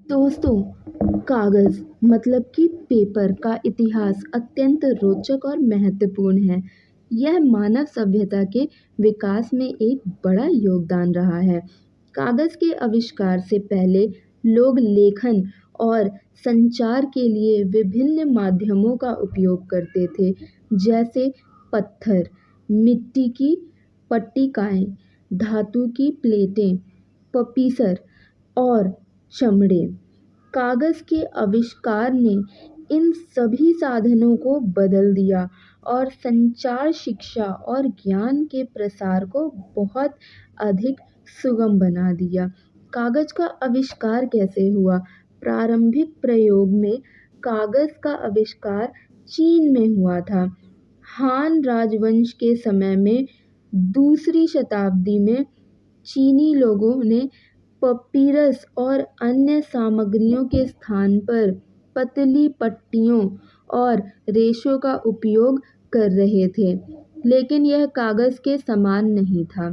दोस्तों, कागज़ मतलब कि पेपर का इतिहास अत्यंत रोचक और महत्वपूर्ण है। यह मानव सभ्यता के विकास में एक बड़ा योगदान रहा है। कागज़ के आविष्कार से पहले लोग लेखन और संचार के लिए विभिन्न माध्यमों का उपयोग करते थे, जैसे पत्थर, मिट्टी की पट्टिकाएँ, धातु की प्लेटें, पपीसर और चमड़े। कागज़ के आविष्कार ने इन सभी साधनों को बदल दिया और संचार, शिक्षा और ज्ञान के प्रसार को बहुत अधिक सुगम बना दिया। कागज़ का आविष्कार कैसे हुआ? प्रारंभिक प्रयोग में कागज़ का आविष्कार चीन में हुआ था। हान राजवंश के समय में दूसरी शताब्दी में चीनी लोगों ने पपीरस और अन्य सामग्रियों के स्थान पर पतली पट्टियों और रेशों का उपयोग कर रहे थे, लेकिन यह कागज़ के समान नहीं था।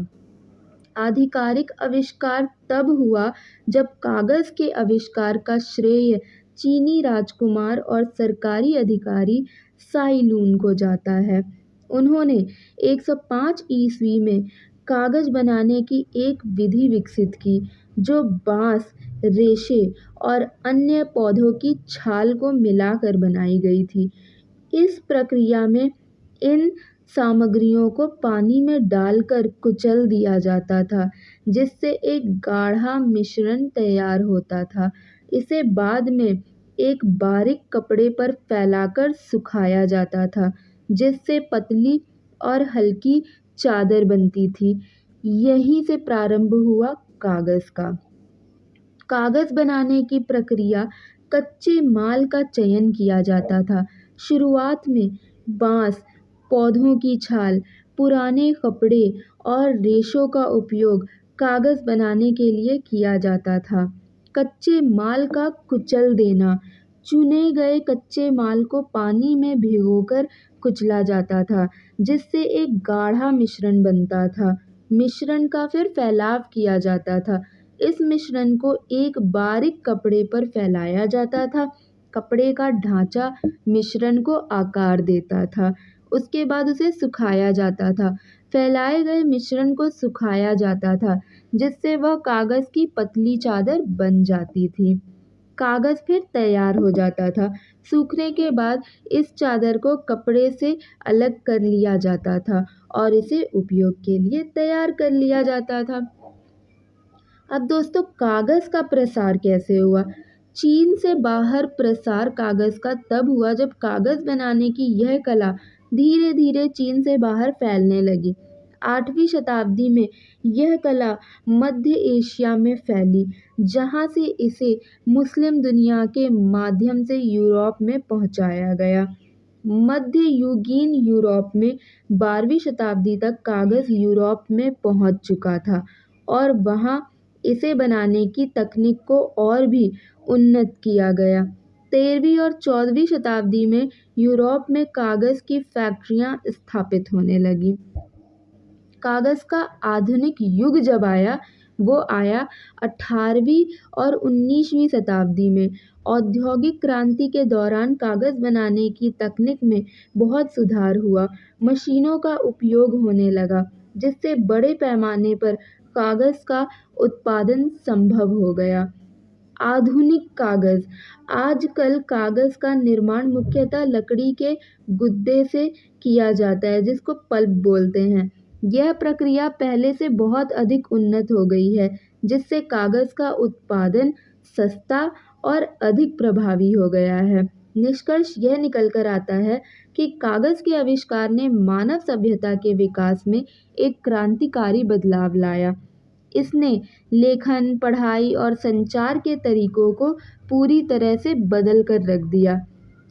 आधिकारिक आविष्कार तब हुआ जब कागज़ के आविष्कार का श्रेय चीनी राजकुमार और सरकारी अधिकारी साई लून को जाता है। उन्होंने 105 ईस्वी में कागज़ बनाने की एक विधि विकसित की, जो बाँस, रेशे और अन्य पौधों की छाल को मिलाकर बनाई गई थी। इस प्रक्रिया में इन सामग्रियों को पानी में डालकर कुचल दिया जाता था, जिससे एक गाढ़ा मिश्रण तैयार होता था। इसे बाद में एक बारीक कपड़े पर फैलाकर सुखाया जाता था, जिससे पतली और हल्की चादर बनती थी। यहीं से प्रारंभ हुआ कागज़ का। कागज़ बनाने की प्रक्रिया कच्चे माल का चयन किया जाता था। शुरुआत में बाँस, पौधों की छाल, पुराने कपड़े और रेशों का उपयोग कागज़ बनाने के लिए किया जाता था। कच्चे माल का कुचल देना: चुने गए कच्चे माल को पानी में भिगोकर कुचला जाता था, जिससे एक गाढ़ा मिश्रण बनता था। मिश्रण का फिर फैलाव किया जाता था। इस मिश्रण को एक बारीक कपड़े पर फैलाया जाता था। कपड़े का ढाँचा मिश्रण को आकार देता था। उसके बाद उसे सुखाया जाता था। फैलाए गए मिश्रण को सुखाया जाता था, जिससे वह कागज़ की पतली चादर बन जाती थी। कागज़ फिर तैयार हो जाता था। सूखने के बाद इस चादर को कपड़े से अलग कर लिया जाता था और इसे उपयोग के लिए तैयार कर लिया जाता था। अब दोस्तों, कागज़ का प्रसार कैसे हुआ? चीन से बाहर प्रसार कागज़ का तब हुआ जब कागज़ बनाने की यह कला धीरे धीरे चीन से बाहर फैलने लगी। 8वीं शताब्दी में यह कला मध्य एशिया में फैली, जहाँ से इसे मुस्लिम दुनिया के माध्यम से यूरोप में पहुँचाया गया। मध्ययुगीन यूरोप में 12वीं शताब्दी तक कागज़ यूरोप में पहुँच चुका था और वहाँ इसे बनाने की तकनीक को और भी उन्नत किया गया। 13वीं और 14वीं शताब्दी में यूरोप में कागज़ की फैक्ट्रियाँ स्थापित होने लगीं। कागज़ का आधुनिक युग जब आया, वो आया 18वीं और 19वीं शताब्दी में। औद्योगिक क्रांति के दौरान कागज़ बनाने की तकनीक में बहुत सुधार हुआ। मशीनों का उपयोग होने लगा, जिससे बड़े पैमाने पर कागज़ का उत्पादन संभव हो गया। आधुनिक कागज़: आजकल कागज़ का निर्माण मुख्यतः लकड़ी के गुदे से किया जाता है, जिसको पल्प बोलते हैं। यह प्रक्रिया पहले से बहुत अधिक उन्नत हो गई है, जिससे कागज़ का उत्पादन सस्ता और अधिक प्रभावी हो गया है। निष्कर्ष यह निकल कर आता है कि कागज़ के आविष्कार ने मानव सभ्यता के विकास में एक क्रांतिकारी बदलाव लाया। इसने लेखन, पढ़ाई और संचार के तरीकों को पूरी तरह से बदल कर रख दिया।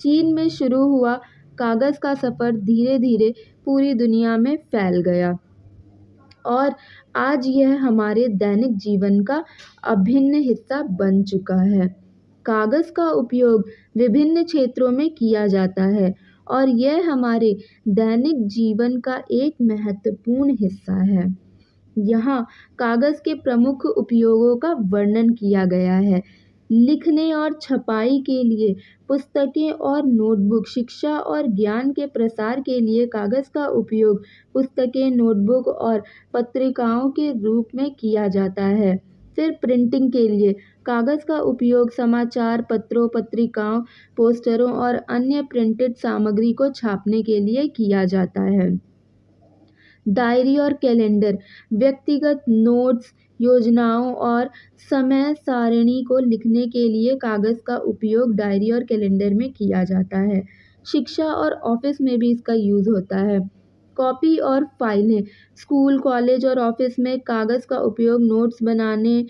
चीन में शुरू हुआ कागज़ का सफ़र धीरे धीरे पूरी दुनिया में फैल गया और आज यह हमारे दैनिक जीवन का अभिन्न हिस्सा बन चुका है। कागज़ का उपयोग विभिन्न क्षेत्रों में किया जाता है और यह हमारे दैनिक जीवन का एक महत्वपूर्ण हिस्सा है। यहाँ कागज़ के प्रमुख उपयोगों का वर्णन किया गया है। लिखने और छपाई के लिए पुस्तकें और नोटबुक। शिक्षा और ज्ञान के प्रसार के लिए कागज़ का उपयोग पुस्तकें, नोटबुक और पत्रिकाओं के रूप में किया जाता है। फिर प्रिंटिंग के लिए कागज़ का उपयोग समाचार पत्रों, पत्रिकाओं, पोस्टरों और अन्य प्रिंटेड सामग्री को छापने के लिए किया जाता है। डायरी और कैलेंडर व्यक्तिगत नोट्स, योजनाओं और समय सारिणी को लिखने के लिए कागज़ का उपयोग डायरी और कैलेंडर में किया जाता है। शिक्षा और ऑफिस में भी इसका यूज़ होता है। कॉपी और फाइलें स्कूल, कॉलेज और ऑफिस में कागज़ का उपयोग नोट्स बनाने,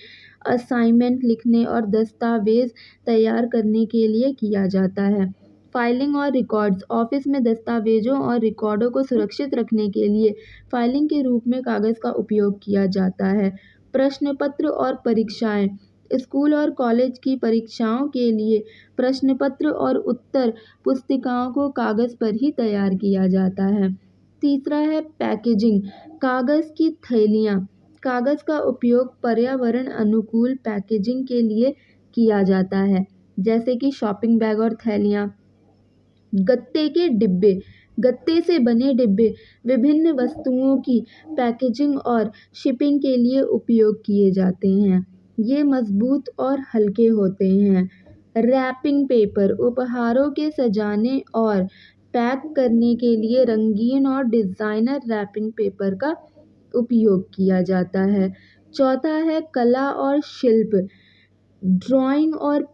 असाइनमेंट लिखने और दस्तावेज़ तैयार करने के लिए किया जाता है। फाइलिंग और रिकॉर्ड्स ऑफिस में दस्तावेजों और रिकॉर्डों को सुरक्षित रखने के लिए फाइलिंग के रूप में कागज़ का उपयोग किया जाता है। प्रश्न पत्र और परीक्षाएं स्कूल और कॉलेज की परीक्षाओं के लिए प्रश्न पत्र और उत्तर पुस्तिकाओं को कागज़ पर ही तैयार किया जाता है। तीसरा है पैकेजिंग कागज़ की थैलियाँ कागज़ का उपयोग पर्यावरण अनुकूल पैकेजिंग के लिए किया जाता है, जैसे कि शॉपिंग बैग और थैलियाँ। गत्ते के डिब्बे गत्ते से बने डिब्बे विभिन्न वस्तुओं की पैकेजिंग और शिपिंग के लिए उपयोग किए जाते हैं। ये मजबूत और हल्के होते हैं। रैपिंग पेपर उपहारों के सजाने और पैक करने के लिए रंगीन और डिज़ाइनर रैपिंग पेपर का उपयोग किया जाता है। चौथा है कला और शिल्प ड्राइंग और